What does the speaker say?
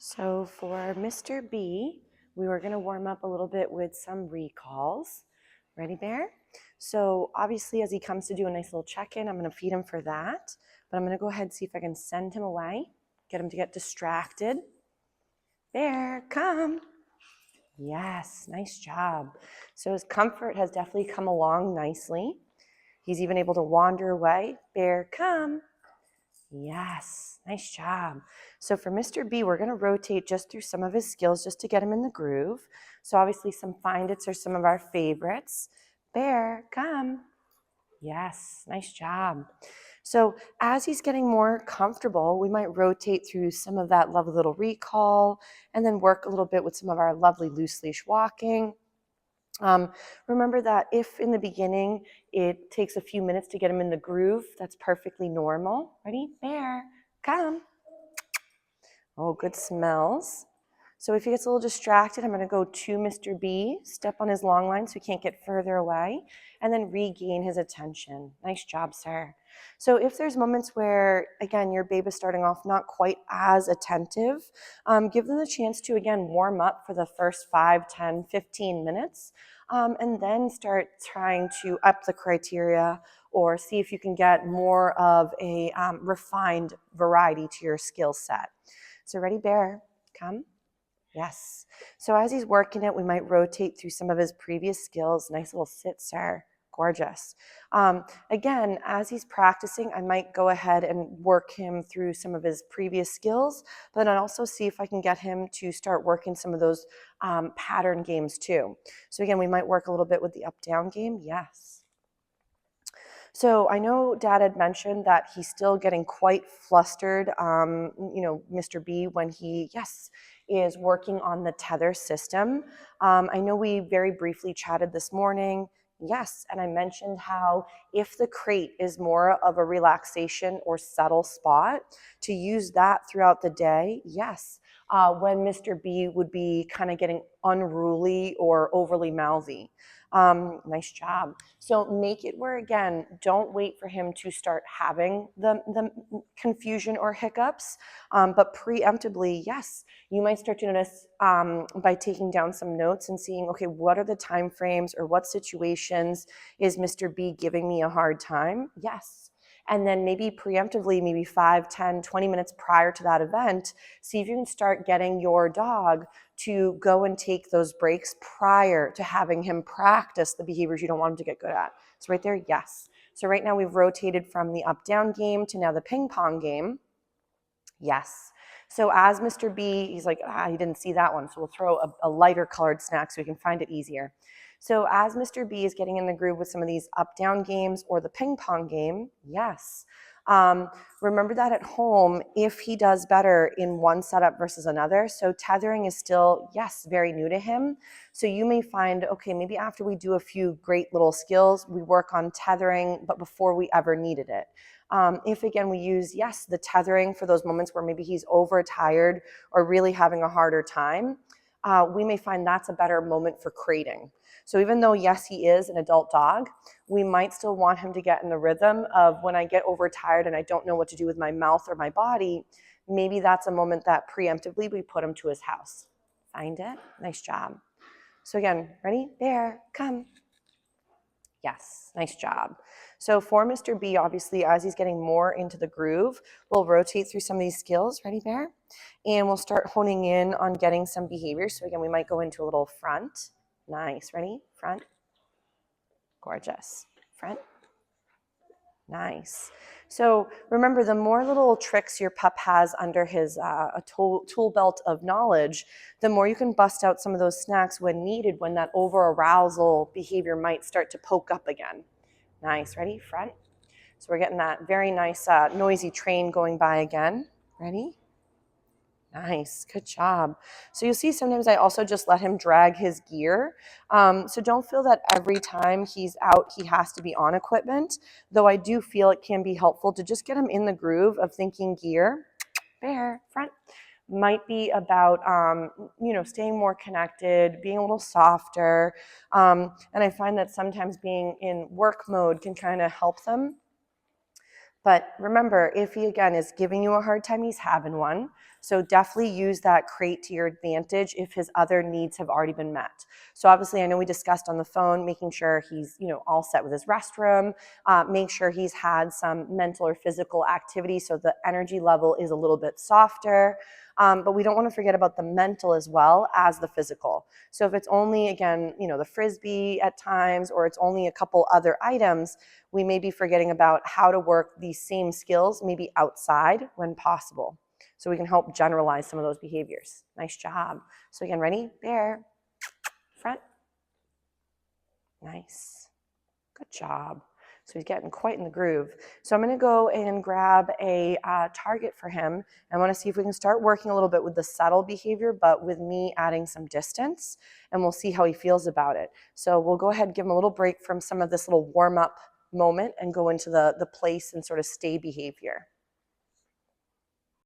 So for Mr. B, we were going to warm up a little bit with some recalls. Ready, Bear? So obviously as he comes to do a nice little check-in, I'm going to feed him for that. But I'm going to go ahead and see if I can send him away, get him to get distracted. Bear, come. Yes, nice job. So his comfort has definitely come along nicely. He's even able to wander away. Bear, come. Yes, nice job. So for Mr. B, we're going to rotate just through some of his skills just to get him in the groove. So obviously some find its are some of our favorites. Bear, come. Yes, nice job. So as he's getting more comfortable, we might rotate through some of that lovely little recall and then work a little bit with some of our lovely loose leash walking. Remember that if in the beginning it takes a few minutes to get him in the groove, that's perfectly normal. Ready? Bear, come. Oh, good smells. So if he gets a little distracted, I'm going to go to Mr. B, step on his long line so he can't get further away, and then regain his attention. Nice job, sir. So if there's moments where, again, your babe is starting off not quite as attentive, give them the chance to, again, warm up for the first 5, 10, 15 minutes, and then start trying to up the criteria or see if you can get more of a refined variety to your skill set. So ready, Bear, come. Yes. So as he's working it, we might rotate through some of his previous skills. Nice little sit, sir. Gorgeous. Again, as he's practicing, I might go ahead and work him through some of his previous skills, but then I'll also see if I can get him to start working some of those pattern games too. So again, we might work a little bit with the up-down game. Yes. So I know Dad had mentioned that he's still getting quite flustered, Mr. B, when he, is working on the tether system. I know we very briefly chatted this morning. Yes, and I mentioned how if the crate is more of a relaxation or settle spot, to use that throughout the day, yes. When Mr. B would be kind of getting unruly or overly mouthy. Nice job. So make it where, again, don't wait for him to start having the confusion or hiccups, but preemptively, yes, you might start to notice by taking down some notes and seeing, okay, what are the time frames or what situations is Mr. B giving me a hard time? Yes. And then maybe preemptively, maybe 5, 10, 20 minutes prior to that event, see if you can start getting your dog to go and take those breaks prior to having him practice the behaviors you don't want him to get good at. So right there, yes. So right now we've rotated from the up-down game to now the ping pong game. Yes. So as Mr. B, he's like, he didn't see that one. So we'll throw a lighter colored snack so we can find it easier. So as Mr. B is getting in the groove with some of these up-down games or the ping pong game, yes. Remember that at home, if he does better in one setup versus another, so tethering is still, yes, very new to him. So you may find, okay, maybe after we do a few great little skills, we work on tethering, but before we ever needed it. If again we use, yes, the tethering for those moments where maybe he's overtired or really having a harder time, we may find that's a better moment for crating. So even though, yes, he is an adult dog, we might still want him to get in the rhythm of when I get overtired and I don't know what to do with my mouth or my body, maybe that's a moment that preemptively we put him to his house. Find it? Nice job. So again, ready? Bear, come. Yes, nice job. So for Mr. B, obviously, as he's getting more into the groove, we'll rotate through some of these skills. Ready, Bear? And we'll start honing in on getting some behaviors. So again, we might go into a little front. Nice. Ready? Front. Gorgeous. Front. Nice. So remember, the more little tricks your pup has under his tool belt of knowledge, the more you can bust out some of those snacks when needed, when that over-arousal behavior might start to poke up again. Nice. Ready? Front. So we're getting that very nice noisy train going by again. Ready? Nice. Good job. So you'll see sometimes I also just let him drag his gear. So don't feel that every time he's out, he has to be on equipment, though I do feel it can be helpful to just get him in the groove of thinking gear. Bear, front. Might be about, staying more connected, being a little softer. And I find that sometimes being in work mode can kind of help them. But remember, if he again is giving you a hard time, he's having one. So definitely use that crate to your advantage if his other needs have already been met. So obviously, I know we discussed on the phone, making sure he's, all set with his restroom, make sure he's had some mental or physical activity so the energy level is a little bit softer. But we don't want to forget about the mental as well as the physical. So if it's only, again, the Frisbee at times, or it's only a couple other items, we may be forgetting about how to work these same skills maybe outside when possible. So we can help generalize some of those behaviors. Nice job. So again, ready? Bear. Front. Nice. Good job. So he's getting quite in the groove. So I'm going to go and grab a target for him. I want to see if we can start working a little bit with the subtle behavior, but with me adding some distance, and we'll see how he feels about it. So we'll go ahead and give him a little break from some of this little warm-up moment and go into the place and sort of stay behavior.